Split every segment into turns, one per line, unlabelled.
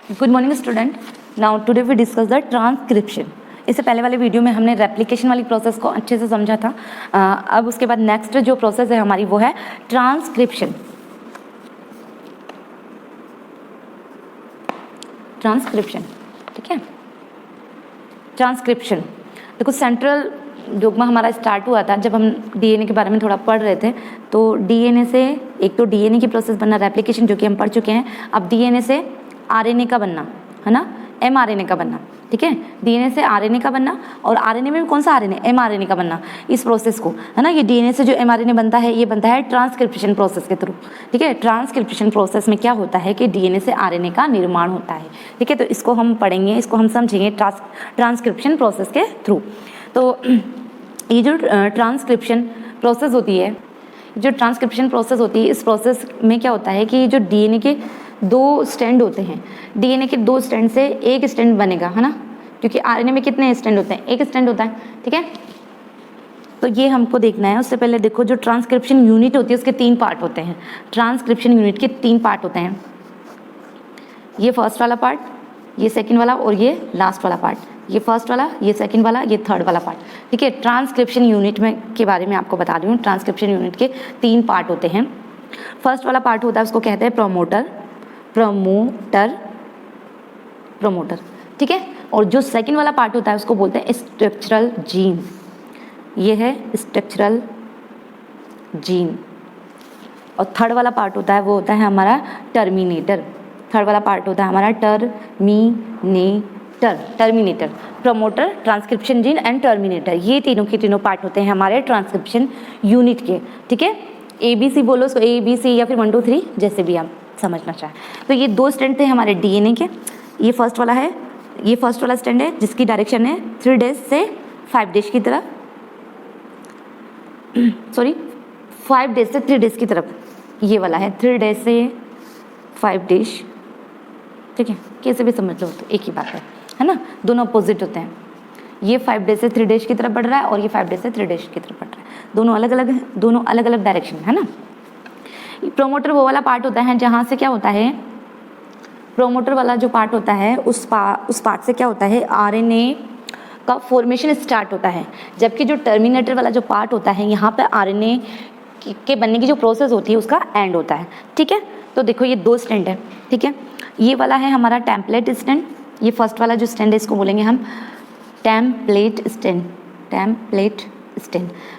Good morning student. Now today we discuss the transcription. इससे पहले वाले वीडियो में हमने रेप्लिकेशन वाली प्रोसेस को अच्छे से समझा था। अब उसके बाद नेक्स्ट जो प्रोसेस है हमारी वो है ट्रांसक्रिप्शन। ट्रांसक्रिप्शन, ठीक है। ट्रांसक्रिप्शन देखो, सेंट्रल डोग्मा हमारा स्टार्ट हुआ था जब हम डीएनए के बारे में थोड़ा पढ़ रहे थे। तो डीएनए से एक तो डीएनए की प्रोसेस बनना, रेप्लिकेशन जो कि हम पढ़ चुके हैं। अब डीएनए से आरएनए का बनना, है ना, एमआरएनए का बनना, ठीक है। डीएनए से आरएनए का बनना, और आरएनए में कौन सा आरएनए, एमआरएनए का बनना। इस प्रोसेस को, है ना, ये डीएनए से जो एमआरएनए बनता है ये बनता है ट्रांसक्रिप्शन प्रोसेस के थ्रू, ठीक है। ट्रांसक्रिप्शन प्रोसेस में क्या होता है कि डीएनए से आरएनए का निर्माण होता है, ठीक है। तो इसको हम पढ़ेंगे, इसको हम समझेंगे ट्रांसक्रिप्शन प्रोसेस के थ्रू। तो ये जो ट्रांसक्रिप्शन प्रोसेस होती है, जो ट्रांसक्रिप्शन प्रोसेस होती है, इस प्रोसेस में क्या होता है कि जो डीएनए के दो स्टैंड होते हैं, डीएनए के दो स्टैंड से एक स्टैंड बनेगा, है ना, क्योंकि आरएनए में कितने स्टैंड होते हैं, एक स्टैंड होता है, ठीक है। तो ये हमको देखना है। उससे पहले देखो, जो ट्रांसक्रिप्शन यूनिट होती है उसके 3 पार्ट होते हैं। ट्रांसक्रिप्शन यूनिट के 3 पार्ट होते हैं। ये फर्स्ट वाला पार्ट, ये सेकंड वाला, और ये लास्ट वाला पार्ट। ये फर्स्ट वाला, ये सेकंड वाला, ये थर्ड वाला पार्ट, ठीक है। ट्रांसक्रिप्शन यूनिट में के बारे में आपको बता रही हूँ। ट्रांसक्रिप्शन यूनिट के 3 पार्ट होते हैं। फर्स्ट वाला पार्ट होता है, उसको कहते हैं प्रमोटर, ठीक है। और जो सेकंड वाला पार्ट होता है उसको बोलते हैं स्ट्रक्चरल जीन। ये है स्ट्रक्चरल जीन। और थर्ड वाला पार्ट होता है वो होता है हमारा टर्मिनेटर। थर्ड वाला पार्ट होता है हमारा terminator. Promoter, transcription gene and terminator, ये तीनों के तीनों पार्ट होते हैं हमारे ट्रांसक्रिप्शन यूनिट के, ठीक है। ABC बोलो, सो ABC या फिर 1 2 3 जैसे भी आप समझना चाहें। तो ये 2 स्टैंड थे हमारे डीएनए के। ये फर्स्ट वाला है, ये फर्स्ट वाला स्टैंड है जिसकी डायरेक्शन है 3 डेज से 5 डेज की तरफ, सॉरी 5 डेज से 3 डेज की तरफ। ये वाला है 3 डेज से 5 डेज, ठीक है। कैसे भी समझ लो तो एक ही बात है ना, दोनों अपोजिट होते हैं। ये 5 डेज से 3 डेज की तरफ बढ़ रहा है और ये 5 डेज से 3 डेज की तरफ बढ़ रहा है। दोनों अलग अलग डायरेक्शन, है ना। प्रोमोटर वो वाला पार्ट होता है जहाँ से क्या होता है, प्रोमोटर वाला जो पार्ट होता है उस पार्ट से क्या होता है, आरएनए का फॉर्मेशन स्टार्ट होता है। जबकि जो टर्मिनेटर वाला जो पार्ट होता है, यहाँ पे आरएनए के बनने की जो प्रोसेस होती है उसका एंड होता है, ठीक है। तो देखो ये 2 स्टैंड है, ठीक है। ये वाला है हमारा टेम्पलेट स्टैंड। ये फर्स्ट वाला जो स्टैंड है इसको बोलेंगे हम टेम्पलेट स्टैंड।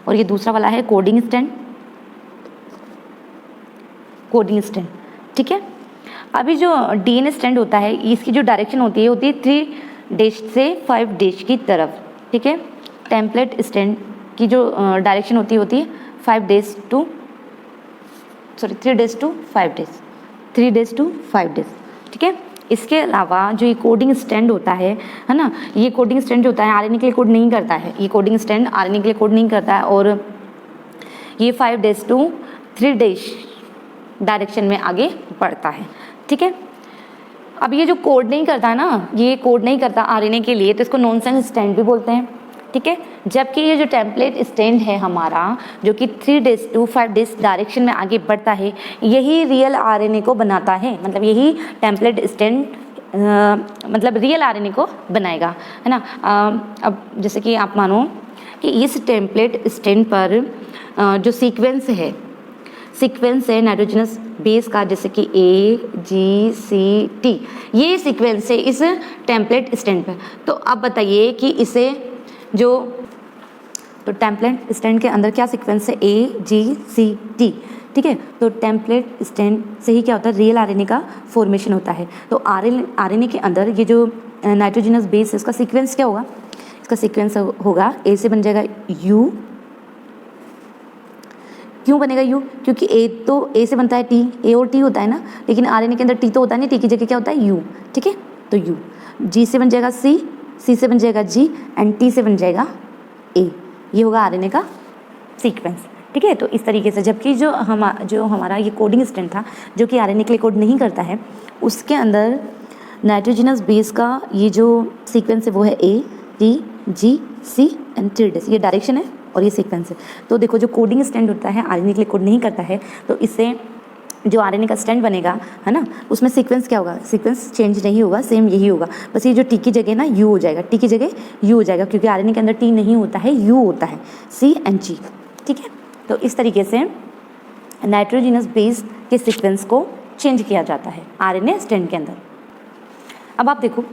और ये दूसरा वाला है कोडिंग स्टैंड, ठीक है। अभी जो डीएनए स्टैंड होता है इसकी जो डायरेक्शन होती है 3 डेज से 5 डेज की तरफ, ठीक है। टेम्पलेट स्टैंड की जो डायरेक्शन होती है 3 डेज टू 5 डेज, ठीक है। इसके अलावा जो ये कोडिंग स्टैंड होता है ना, ये कोडिंग स्टैंड जो होता है आरएनए के लिए कोड नहीं करता है। ये कोडिंग स्टैंड आरएनए के लिए कोड नहीं करता है, और ये 5 डेज टू 3 डेज डायरेक्शन में आगे बढ़ता है, ठीक है। अब ये जो कोड नहीं करता है ना, ये कोड नहीं करता आरएनए के लिए, तो इसको नॉनसेंस स्टैंड भी बोलते हैं, ठीक है। जबकि ये जो टेम्पलेट स्टैंड है हमारा, जो कि 3 डेज टू 5 डेज डायरेक्शन में आगे बढ़ता है, यही रियल आरएनए को बनाता है। मतलब यही टेम्पलेट स्टैंड मतलब रियल आरएनए को बनाएगा, है ना। अब जैसे कि आप मानो कि इस टेम्पलेट स्टैंड पर जो सीक्वेंस है नाइट्रोजनस बेस का, जैसे कि AGCT, ये सीक्वेंस है इस टेम्पलेट स्टैंड पर। तो अब बताइए कि इसे तो टेम्पलेट स्टैंड के अंदर क्या सीक्वेंस है, AGCT, ठीक है। तो टेम्पलेट स्टैंड से ही क्या होता है, रियल आरएनए का फॉर्मेशन होता है। तो आरएनए के अंदर ये जो नाइट्रोजनस बेस है उसका सीक्वेंस क्या होगा, इसका सीक्वेंस होगा A से बन जाएगा U। क्यों बनेगा U? क्योंकि A से बनता है T, A और T होता है ना, लेकिन आरएनए के अंदर T तो होता है नहीं, T की जगह क्या होता है U, ठीक है। तो U, G से बन जाएगा C से बन जाएगा G, एंड T से बन जाएगा A। ये होगा आरएनए का सीक्वेंस, ठीक है। तो इस तरीके से, जबकि जो हमारा ये कोडिंग स्टैंड था जो कि आरएनए के लिए कोड नहीं करता है, उसके अंदर नाइट्रोजनस बेस का ये जो सीक्वेंस है वो है ATGC एंड 3 डेज, ये डायरेक्शन है और ये सीक्वेंस है। तो देखो, जो कोडिंग स्टैंड होता है आरएनए के लिए कोड नहीं करता है, तो इससे जो आरएनए का स्ट्रैंड बनेगा, है ना, उसमें सीक्वेंस क्या होगा, सीक्वेंस चेंज नहीं होगा, सेम यही होगा, बस ये जो टी की जगह ना यू हो जाएगा, टी की जगह यू हो जाएगा, क्योंकि आरएनए के अंदर टी नहीं होता है, यू होता है, CNG। ठीक है, तो इस तरीके से नाइट्रोजिनस बेस के सीक्वेंस को चेंज किया जाता है आरएनए स्ट्रैंड के अंदर। अब आप देखो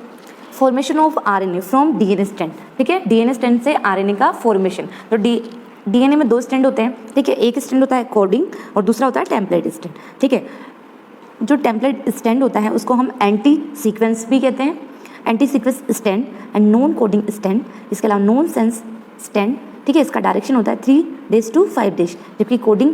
formation of RNA from DNA strand. ठीक है, डीएनए स्ट्रैंड से आरएनए का फॉर्मेशन। तो डीएनए में 2 स्ट्रैंड होते हैं। ठीक है, एक स्ट्रैंड होता है कोडिंग और दूसरा होता है टेम्पलेट स्ट्रैंड। ठीक है, जो टेम्पलेट स्ट्रैंड होता है उसको हम एंटी सीक्वेंस भी कहते हैं, anti sequence strand and non coding strand, इसके अलावा नॉन सेंस स्ट्रैंड। ठीक है, इसका डायरेक्शन होता है 3 days to 5 days, जबकि कोडिंग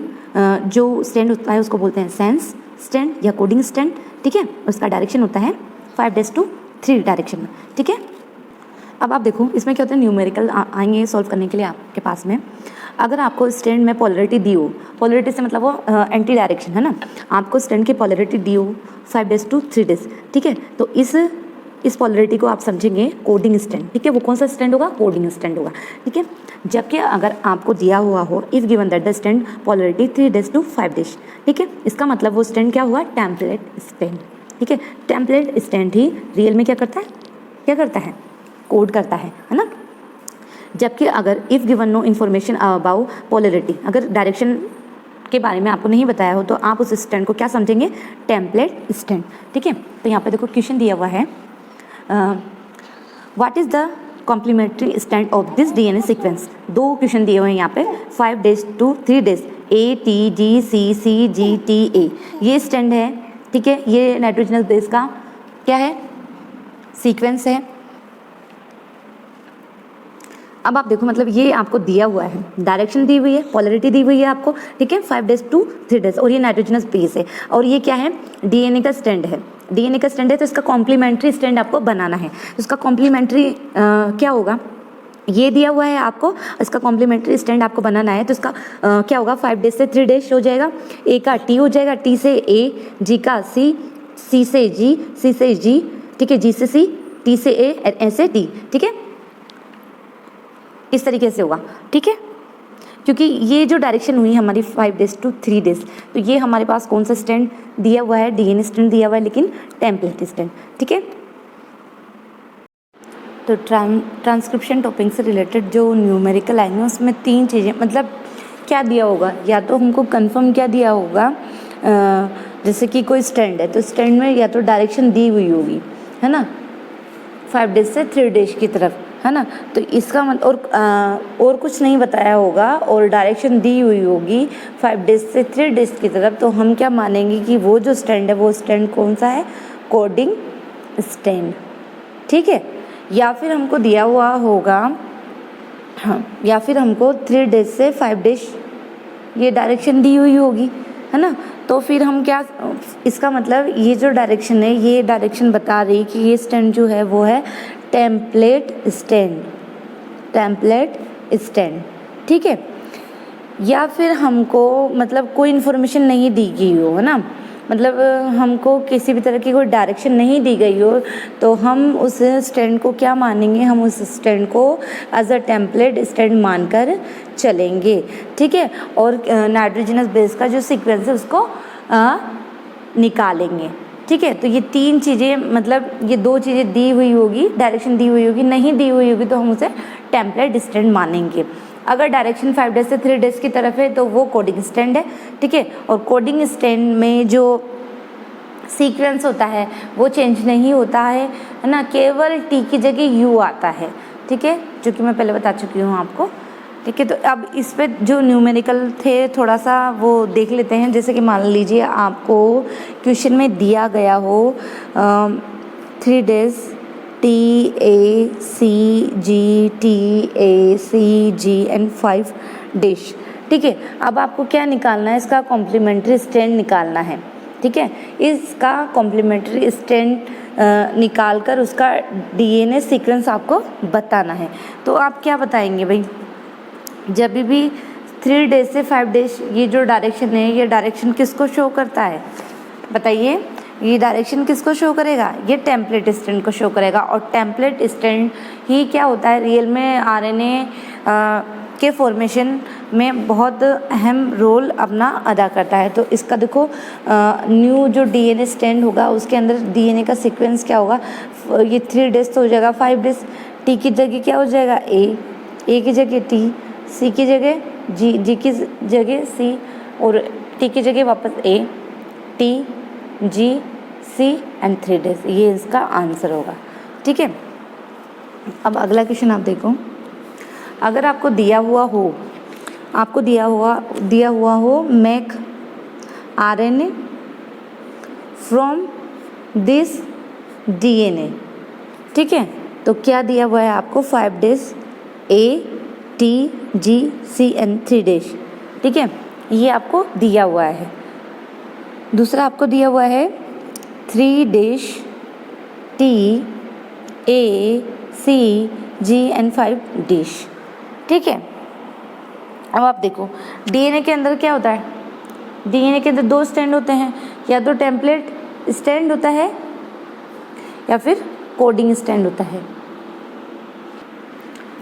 जो स्ट्रैंड होता है उसको बोलते हैं सेंस स्ट्रैंड या कोडिंग स्ट्रैंड। ठीक है, उसका डायरेक्शन होता है 5 days to 3 डायरेक्शन में। ठीक है, अब आप देखो इसमें क्या होता है, न्यूमेरिकल आएंगे सॉल्व करने के लिए आपके पास में। अगर आपको स्ट्रैंड में पोलरिटी दी हो, पोलरिटी से मतलब वो एंटी डायरेक्शन है ना, आपको स्ट्रैंड की पोलरिटी दी हो 5 days to 3 days। ठीक है, तो इस पोलरिटी को आप समझेंगे कोडिंग स्ट्रैंड। ठीक है, वो कौन सा स्ट्रैंड होगा, कोडिंग स्ट्रैंड होगा। ठीक है, जबकि अगर आपको दिया हुआ हो if given that the strand polarity 3 days to 5 days, ठीक है, इसका मतलब वो स्ट्रैंड क्या हुआ, टेम्पलेट स्ट्रैंड। ठीक है, टेम्पलेट स्ट्रैंड ही रियल में क्या करता है, कोड करता है ना। जबकि अगर if given no information about polarity, अगर डायरेक्शन के बारे में आपको नहीं बताया हो तो आप उस स्ट्रैंड को क्या समझेंगे, टेम्पलेट स्ट्रैंड। ठीक है, तो यहाँ पे देखो क्वेश्चन दिया हुआ है, what is the complementary strand of this DNA sequence. 2 question दिए हुए हैं यहाँ पे, 5 days to 3 days, ATGCCGTA ये स्ट्रैंड है। ठीक है, ये नाइट्रोजनस बेस का क्या है, सीक्वेंस है। अब आप देखो मतलब ये आपको दिया हुआ है, डायरेक्शन दी हुई है, पोलरिटी दी हुई है आपको। ठीक है, 5 days to 3 days, और ये नाइट्रोजनस बेस है, और ये क्या है, डीएनए का स्ट्रैंड है। डीएनए का स्ट्रैंड है तो इसका कॉम्प्लीमेंट्री स्ट्रैंड आपको बनाना है। तो इसका कॉम्प्लीमेंट्री क्या होगा, ये दिया हुआ है आपको, इसका कॉम्प्लीमेंट्री स्ट्रैंड आपको बनाना है। तो इसका क्या होगा, 5 days से 3 days हो जाएगा। ए का टी हो जाएगा, टी से ए, जी का सी, सी से जी, सी से जी, ठीक है, जी से सी, टी से ए, ए से टी। ठीक है, इस तरीके से होगा। ठीक है, क्योंकि ये जो डायरेक्शन हुई हमारी 5 days to 3 days, तो ये हमारे पास कौन सा स्ट्रैंड दिया हुआ है, डीएनए स्ट्रैंड दिया हुआ है, लेकिन टेम्पलेट स्ट्रैंड। ठीक है, तो ट्रांसक्रिप्शन टॉपिक से रिलेटेड जो न्यूमेरिकल आएंगे उसमें 3 चीज़ें, मतलब क्या दिया होगा, या तो हमको कंफर्म क्या दिया होगा, जैसे कि कोई स्ट्रैंड है तो स्ट्रैंड में या तो डायरेक्शन दी हुई होगी, है ना, 5 days से 3 days की तरफ, है ना, तो इसका मतलब और कुछ नहीं बताया होगा और डायरेक्शन दी हुई होगी 5 days से 3 days की तरफ, तो हम क्या मानेंगे कि वो जो स्ट्रैंड है वो स्ट्रैंड कौन सा है, कोडिंग स्ट्रैंड। ठीक है, या फिर हमको दिया हुआ होगा, हाँ, या फिर हमको 3 days से 5 days ये डायरेक्शन दी हुई होगी, है ना, तो फिर हम क्या, इसका मतलब ये जो डायरेक्शन है ये डायरेक्शन बता रही कि ये स्ट्रैंड जो है वो है टेम्पलेट स्ट्रैंड, टेम्पलेट स्ट्रैंड। ठीक है, या फिर हमको मतलब कोई इन्फॉर्मेशन नहीं दी गई हो, है ना, मतलब हमको किसी भी तरह की कोई डायरेक्शन नहीं दी गई हो, तो हम उस स्ट्रैंड को क्या मानेंगे, हम उस स्ट्रैंड को एज अ टेम्पलेट स्ट्रैंड मानकर चलेंगे। ठीक है, और नाइट्रोजनस बेस का जो सीक्वेंस है उसको निकालेंगे। ठीक है, तो ये 3 चीज़ें, मतलब ये 2 चीज़ें दी हुई होगी, डायरेक्शन दी हुई होगी, नहीं दी हुई होगी तो हम उसे टेम्पलेट स्ट्रैंड मानेंगे। अगर डायरेक्शन 5 days से 3 days की तरफ है तो वो कोडिंग स्ट्रैंड है। ठीक है, और कोडिंग स्ट्रैंड में जो सीक्वेंस होता है वो चेंज नहीं होता है ना, केवल टी की जगह यू आता है। ठीक है, जो कि मैं पहले बता चुकी हूँ आपको। ठीक है, तो अब इस पे जो न्यूमेरिकल थे थोड़ा सा वो देख लेते हैं। जैसे कि मान लीजिए आपको क्वेश्चन में दिया गया हो 3 days TACGTACG एंड 5 days। ठीक है, अब आपको क्या निकालना है, इसका कॉम्प्लीमेंट्री स्ट्रैंड निकालना है। ठीक है, इसका कॉम्प्लीमेंट्री स्ट्रैंड निकाल कर उसका डीएनए सीक्वेंस आपको बताना है। तो आप क्या बताएंगे भाई, जब भी 3 days से 5 days ये जो डायरेक्शन है ये डायरेक्शन किसको शो करता है, बताइए, ये डायरेक्शन किसको शो करेगा, ये टेम्पलेट स्ट्रैंड को शो करेगा। और टेम्पलेट स्ट्रैंड ही क्या होता है, रियल में आरएनए के फॉर्मेशन में बहुत अहम रोल अपना अदा करता है। तो इसका देखो न्यू जो डीएनए स्टैंड होगा उसके अंदर डीएनए का सीक्वेंस क्या होगा, ये 3 डेज तो हो जाएगा, 5 डेज। टी की जगह क्या हो जाएगा, ए की जगह टी, सी की जगह जी, जी की जगह सी, और टी की जगह वापस A, T G C and 3 days. ये इसका आंसर होगा। ठीक है, अब अगला क्वेश्चन आप देखो। अगर आपको दिया हुआ हो make RNA from this DNA, ठीक है, तो क्या दिया हुआ है आपको, 5 days, A T G C N 3 days. ठीक है, ये आपको दिया हुआ है। दूसरा आपको दिया हुआ है 3 days T A C G N 5 days. ठीक है, अब आप देखो डीएनए के अंदर क्या होता है, डीएनए के अंदर 2 स्टैंड होते हैं, या तो टेम्पलेट स्टैंड होता है या फिर कोडिंग स्टैंड होता है।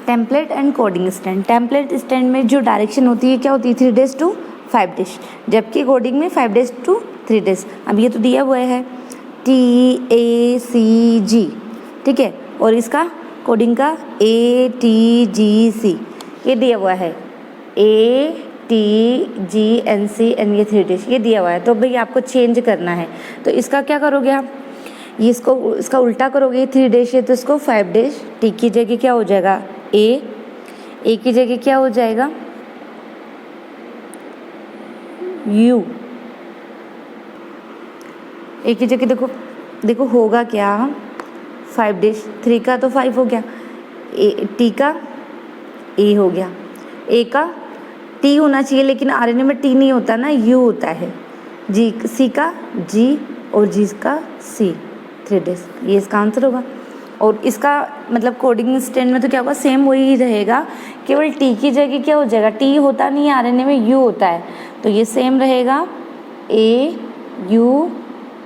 Template and coding stand. Template stand में जो डायरेक्शन होती है क्या होती है, 3 डेज टू 5 डेज, जबकि कोडिंग में 5 डेज टू 3 डेज। अब ये तो दिया हुआ है टी ए सी जी, ठीक है, और इसका कोडिंग का ए टी जी सी, ये दिया हुआ है A T G N C N, ये 3 डेज ये दिया हुआ है। तो भाई आपको चेंज करना है, तो इसका क्या करोगे आप, ये इसका उल्टा करोगे, 3 डेज है तो इसको 5 डेज। टी की जगह क्या हो जाएगा, ए की जगह क्या हो जाएगा, यू, ए की जगह देखो होगा क्या, 5 डेज, 3 का तो 5 हो गया, टी का ए हो गया, ए का टी होना चाहिए लेकिन आरएनए में टी नहीं होता ना, यू होता है, जी सी का जी और जी का सी, 3 डेज, ये इसका आंसर होगा। और इसका मतलब कोडिंग स्टैंड में तो क्या होगा, सेम वही रहेगा, केवल टी की जगह क्या हो जाएगा, टी होता नहीं है आरएनए में, यू होता है, तो ये सेम रहेगा A U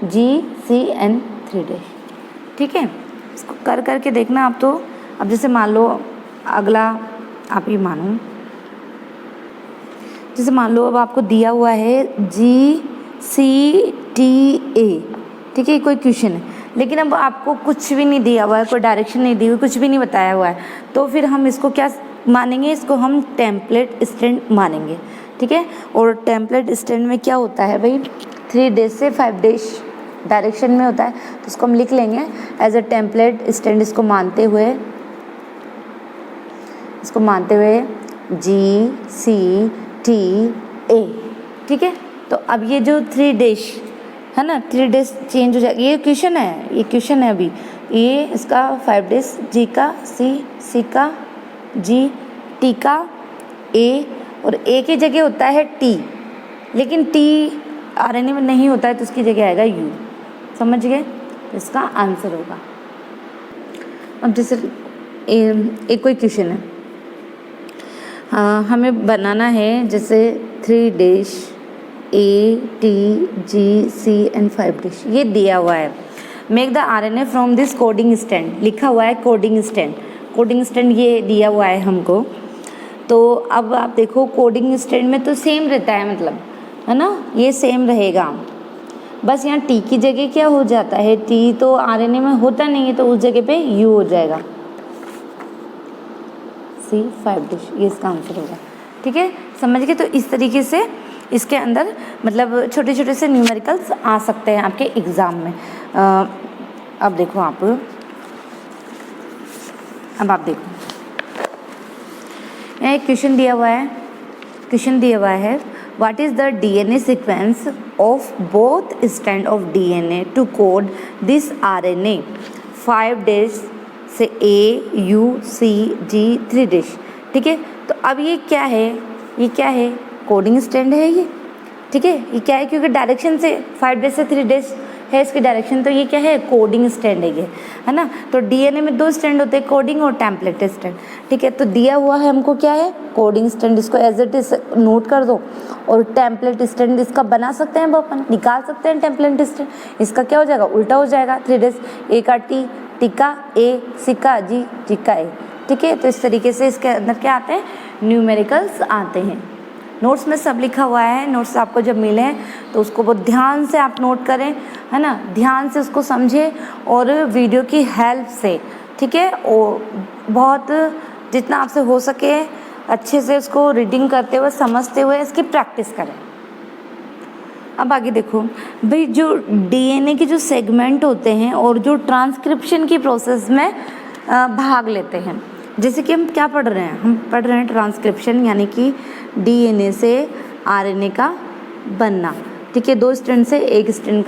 G C N 3 days. ठीक है, इसको करके देखना आप। तो अब जैसे मान लो अगला आप ये मानो, जैसे मान लो अब आपको दिया हुआ है जी सी टी ए, ठीक है, कोई क्वेश्चन है, लेकिन अब आपको कुछ भी नहीं दिया हुआ है, कोई डायरेक्शन नहीं दी हुई, कुछ भी नहीं बताया हुआ है, तो फिर हम इसको क्या मानेंगे, इसको हम टेम्पलेट स्टैंड मानेंगे। ठीक है, और टेम्पलेट स्टैंड में क्या होता है भाई, 3 डेज से 5 डेज डायरेक्शन में होता है, तो इसको हम लिख लेंगे एज अ टेम्पलेट स्टैंड, इसको मानते हुए जी सी टी ए। ठीक है, तो अब ये जो 3 डेज है ना, 3 डेज चेंज हो जाएगा, ये क्वेश्चन है अभी, ये इसका 5 डेज, जी का सी का जी, टी का ए, और ए की जगह होता है टी, लेकिन टी आरएनए में नहीं होता है तो उसकी जगह आएगा यू। समझ गए, इसका आंसर होगा। अब जैसे एक कोई क्वेश्चन है, हमें बनाना है जैसे 3 days A T G C N 5 days, ये दिया हुआ है। Make the RNA from this coding stand, लिखा हुआ है कोडिंग स्टैंड ये दिया हुआ है हमको। तो अब आप देखो कोडिंग स्टैंड में तो सेम रहता है, मतलब है ना, ये सेम रहेगा, बस यहाँ टी की जगह क्या हो जाता है, टी तो आरएनए में होता नहीं है तो उस जगह पे यू हो जाएगा, सी 5 डेज, ये इसका आंसर होगा। ठीक है, समझ गए। तो इस तरीके से इसके अंदर मतलब छोटे छोटे से न्यूमेरिकल्स आ सकते हैं आपके एग्ज़ाम में। अब देखो आप यहाँ एक क्वेश्चन दिया हुआ है, what is the DNA sequence of both stand of DNA to code this RNA 5 days से A you see ji 3 days. ठीक है, तो अब ये क्या है, कोडिंग स्टैंड है ये। ठीक है, ये क्या है, क्योंकि डायरेक्शन से 5 डेज से 3 डेज है इसकी डायरेक्शन, तो ये क्या है, कोडिंग स्टैंड है ये, है ना। तो डीएनए में 2 स्टैंड होते हैं, कोडिंग और टेम्पलेट स्टैंड। ठीक है, तो दिया हुआ है हमको क्या है, कोडिंग स्टैंड, इसको एज इट इज नोट कर दो, और टेम्पलेट स्टैंड इसका बना सकते हैं, अपन निकाल सकते हैं टेम्पलेट स्टैंड। इसका क्या हो जाएगा, उल्टा हो जाएगा, 3 डेज, ए का टी का ए, सी का जी, जी का ए, ठीक है। तो इस तरीके से इसके अंदर क्या आते हैं, न्यूमेरिकल्स आते हैं। नोट्स में सब लिखा हुआ है, नोट्स आपको जब मिले तो उसको बहुत ध्यान से आप नोट करें, है ना, ध्यान से उसको समझें और वीडियो की हेल्प से, ठीक है, और बहुत जितना आपसे हो सके अच्छे से उसको रीडिंग करते हुए समझते हुए इसकी प्रैक्टिस करें। अब आगे देखो भाई, जो डीएनए के जो सेगमेंट होते हैं और जो ट्रांसक्रिप्शन की प्रोसेस में भाग लेते हैं, जैसे कि हम क्या पढ़ रहे हैं, हम पढ़ रहे हैं ट्रांसक्रिप्शन, यानी कि डीएनए से आरएनए का बनना, ठीक है। 2 स्ट्रैंड से एक स्ट्रैंड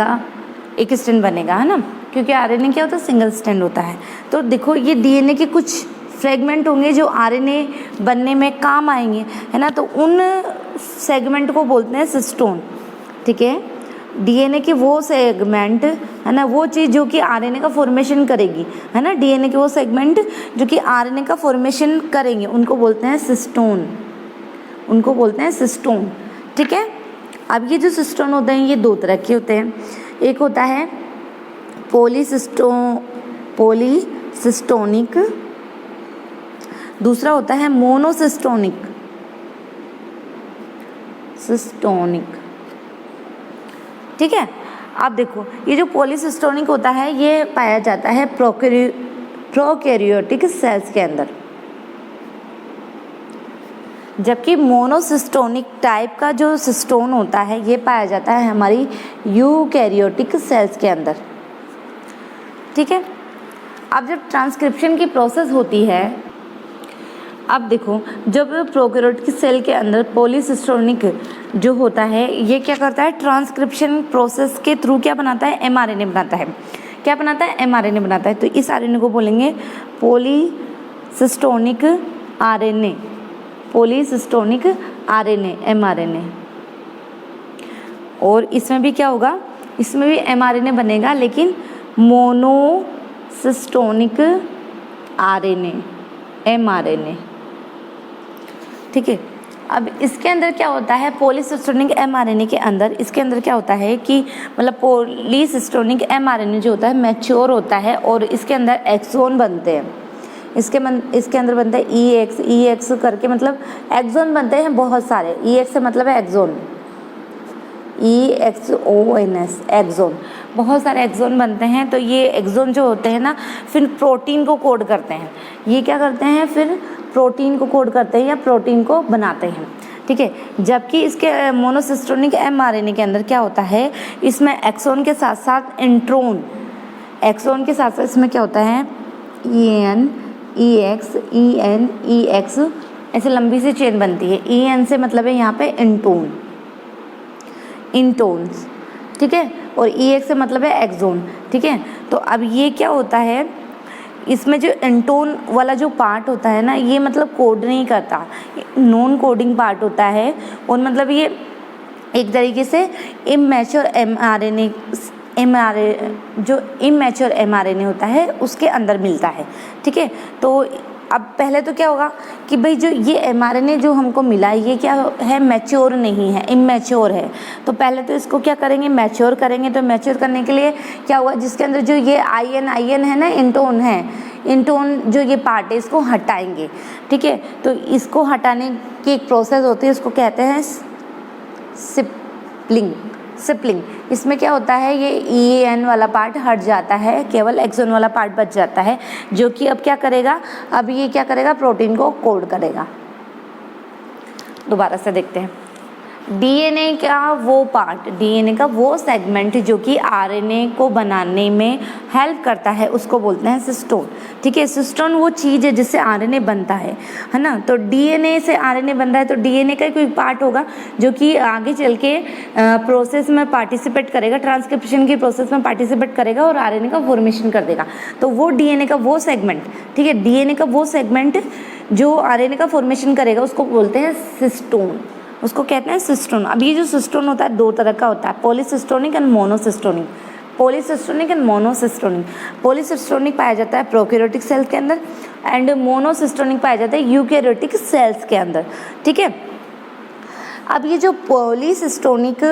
बनेगा, है ना, क्योंकि आरएनए क्या होता है, सिंगल स्ट्रैंड होता है। तो देखो ये डीएनए के कुछ फ्रेगमेंट होंगे जो आरएनए बनने में काम आएंगे, है ना, तो उन सेगमेंट को बोलते हैं सिस्टोन, ठीक है। डीएनए की वो सेगमेंट, है ना, वो चीज़ जो कि आरएनए का फॉर्मेशन करेगी, है ना, डीएनए के वो सेगमेंट जो कि आरएनए का फॉर्मेशन करेंगे उनको बोलते हैं सिस्टोन, उनको बोलते हैं सिस्टोन, ठीक है। अब ये जो सिस्टोन होते हैं ये 2 तरह के होते हैं, एक होता है पॉलीसिस्टोनिक, दूसरा होता है मोनोसिस्टोनिक, ठीक है। अब देखो ये जो पॉलीसिस्टोनिक होता है ये पाया जाता है प्रोकैरियोटिक सेल्स के अंदर, जबकि मोनोसिस्टोनिक टाइप का जो सिस्टोन होता है ये पाया जाता है हमारी यूकैरियोटिक सेल्स के अंदर, ठीक है। अब जब ट्रांसक्रिप्शन की प्रोसेस होती है, अब देखो जब प्रोकैरियोटिक सेल के अंदर पॉलीसिस्टोनिक जो होता है ये क्या करता है, ट्रांसक्रिप्शन प्रोसेस के थ्रू क्या बनाता है, एमआरएनए बनाता है। क्या बनाता है, एमआरएनए बनाता है। तो इस आरएनए को बोलेंगे पॉलीसिस्टोनिक आरएनए, पॉलीसिस्टोनिक आरएनए, एमआरएनए। और इसमें भी क्या होगा, इसमें भी एमआरएनए बनेगा लेकिन मोनोसिस्टोनिक आरएनए, एमआरएनए, ठीक है। अब इसके अंदर क्या होता है, पॉलीसिस्टोनिक एमआरएनए के अंदर इसके अंदर क्या होता है कि मतलब पॉलीसिस्टोनिक एमआरएनए जो होता है मैच्योर होता है और इसके अंदर एक्सोन बनते हैं, इसके अंदर बनता है EX करके, मतलब एक्सोन बनते हैं बहुत सारे। EX से मतलब है एक्सोन, EXONS, एक्सोन, बहुत सारे एक्सोन बनते हैं। तो ये एक्सोन जो होते हैं ना फिर प्रोटीन को कोड करते हैं, ये क्या करते हैं, फिर प्रोटीन को कोड करते हैं या प्रोटीन को बनाते हैं, ठीक है। जबकि इसके मोनोसिस्टोनिक एमआरएनए के अंदर क्या होता है, इसमें एक्सोन के साथ साथ इंट्रोन, एक्सोन के साथ साथ इसमें क्या होता है, EN, EX, EN, EX, ऐसे लंबी सी चेन बनती है। EN से मतलब है यहाँ पे इंटोन्स, ठीक है, और EX से मतलब है एक्सोन, ठीक है। तो अब ये क्या होता है, इसमें जो इंटोन वाला जो पार्ट होता है ना ये मतलब कोड नहीं करता, नॉन कोडिंग पार्ट होता है, और मतलब ये एक तरीके से इमैच्योर एमआरएनए होता है उसके अंदर मिलता है, ठीक है। तो अब पहले तो क्या होगा कि भाई जो ये एमआरएनए जो हमको मिला ये क्या है, मैच्योर नहीं है, इमैच्योर है। तो पहले तो इसको क्या करेंगे, मैच्योर करेंगे। तो मैच्योर करने के लिए क्या हुआ, जिसके अंदर जो ये आईएन है ना, इंटोन जो ये पार्ट है इसको हटाएंगे, ठीक है। तो इसको हटाने की एक प्रोसेस होती है, इसको कहते हैं सिपलिंग। इसमें क्या होता है, ये EN वाला पार्ट हट जाता है, केवल एक्सोन वाला पार्ट बच जाता है, जो कि अब क्या करेगा, अब ये क्या करेगा, प्रोटीन को कोड करेगा। दोबारा से देखते हैं, डीएनए का वो पार्ट, डीएनए का वो सेगमेंट जो कि आरएनए को बनाने में हेल्प करता है उसको बोलते हैं सिस्टोन, ठीक है। सिस्टोन वो चीज़ है जिससे आरएनए बनता है ना। तो डीएनए से आरएनए बन रहा है तो डीएनए का कोई पार्ट होगा जो कि आगे चल के प्रोसेस में पार्टिसिपेट करेगा, ट्रांसक्रिप्शन की प्रोसेस में पार्टिसिपेट करेगा और आरएनए का फॉर्मेशन कर देगा। तो वो डीएनए का वो सेगमेंट, ठीक है, डीएनए का वो सेगमेंट जो आरएनए का फॉर्मेशन करेगा उसको बोलते हैं सिस्टोन, उसको कहते हैं सिस्टोन। अब ये जो सिस्टोन होता है 2 तरह का होता है, पॉलीसिस्टोनिक एंड मोनोसिस्टोनिक। पॉलीसिस्टोनिक एंड मोनोसिस्टोनिक, पॉलीसिस्टोनिक पाया जाता है प्रोकैरियोटिक सेल्स के अंदर एंड मोनोसिस्टोनिक पाया जाता है यूकैरियोटिक सेल्स के अंदर, ठीक है। अब ये जो पॉलीसिस्टोनिक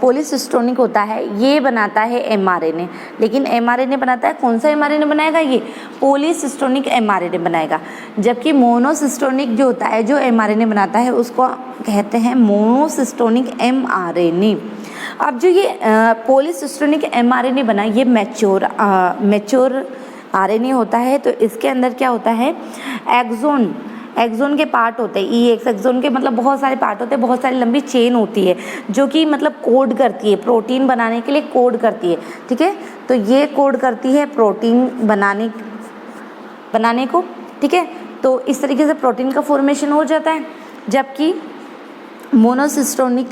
पॉलीसिस्टोनिक होता है ये बनाता है mRNA, लेकिन mRNA बनाता है कौन सा mRNA बनाएगा, ये पॉलीसिस्टोनिक mRNA बनाएगा। जबकि मोनोसिस्टोनिक जो होता है जो mRNA बनाता है उसको कहते हैं मोनोसिस्टोनिक mRNA। अब जो ये पॉलीसिस्टोनिक mRNA बना ये मैच्योर RNA होता है। तो इसके अंदर क्या होता है, एक्सोन के पार्ट होते हैं, एक्सोन के मतलब बहुत सारे पार्ट होते हैं, बहुत सारी लंबी चेन होती है जो कि मतलब कोड करती है, प्रोटीन बनाने के लिए कोड करती है, ठीक है। तो ये कोड करती है प्रोटीन बनाने को, ठीक है। तो इस तरीके से प्रोटीन का फॉर्मेशन हो जाता है। जबकि मोनोसिस्टोनिक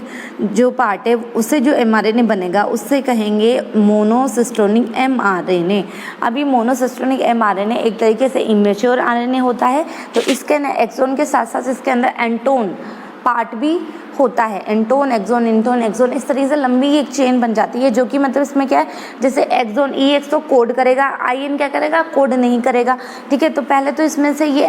जो पार्ट है उससे जो mRNA बनेगा उससे कहेंगे मोनोसिस्टोनिक mRNA। अभी मोनोसिस्टोनिक mRNA एक तरीके से इमेच्योर RNA होता है। तो इसके एक्सोन के साथ साथ इसके अंदर एंटोन पार्ट भी होता है, एंटोन एक्सोन इंटोन एक्सोन, इस तरीके से लंबी एक चेन बन जाती है जो कि मतलब इसमें क्या है, जैसे एक्सोन EX तो कोड करेगा, IN क्या करेगा, कोड नहीं करेगा, ठीक है। तो पहले तो इसमें से ये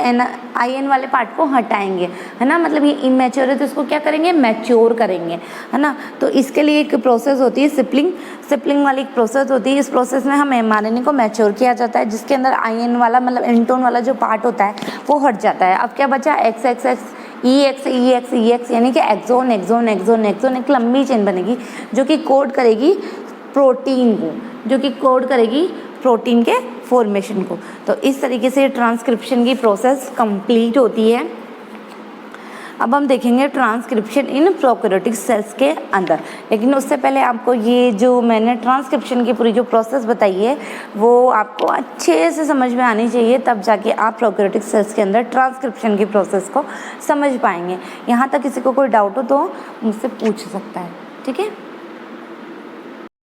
IN वाले पार्ट को हटाएंगे, है ना, मतलब ये इमेच्योर है तो इसको क्या करेंगे, मैच्योर करेंगे, है ना। तो इसके लिए एक प्रोसेस होती है सिपलिंग वाली एक प्रोसेस होती है। इस प्रोसेस में हम mRNA को मैच्योर किया जाता है, जिसके अंदर IN वाला मतलब एंटोन वाला जो पार्ट होता है वो हट जाता है। अब क्या बचा, XXX EX यानी कि एक्सोन एक लंबी चेन बनेगी जो कि कोड करेगी प्रोटीन को, जो कि कोड करेगी प्रोटीन के फॉर्मेशन को। तो इस तरीके से ट्रांसक्रिप्शन की प्रोसेस कंप्लीट होती है। अब हम देखेंगे ट्रांसक्रिप्शन इन प्रोकैरियोटिक सेल्स के अंदर, लेकिन उससे पहले आपको ये जो मैंने ट्रांसक्रिप्शन की पूरी जो प्रोसेस बताई है वो आपको अच्छे से समझ में आनी चाहिए, तब जाके आप प्रोकैरियोटिक सेल्स के अंदर ट्रांसक्रिप्शन की प्रोसेस को समझ पाएंगे। यहाँ तक किसी को कोई डाउट हो तो मुझसे पूछ सकता है, ठीक है।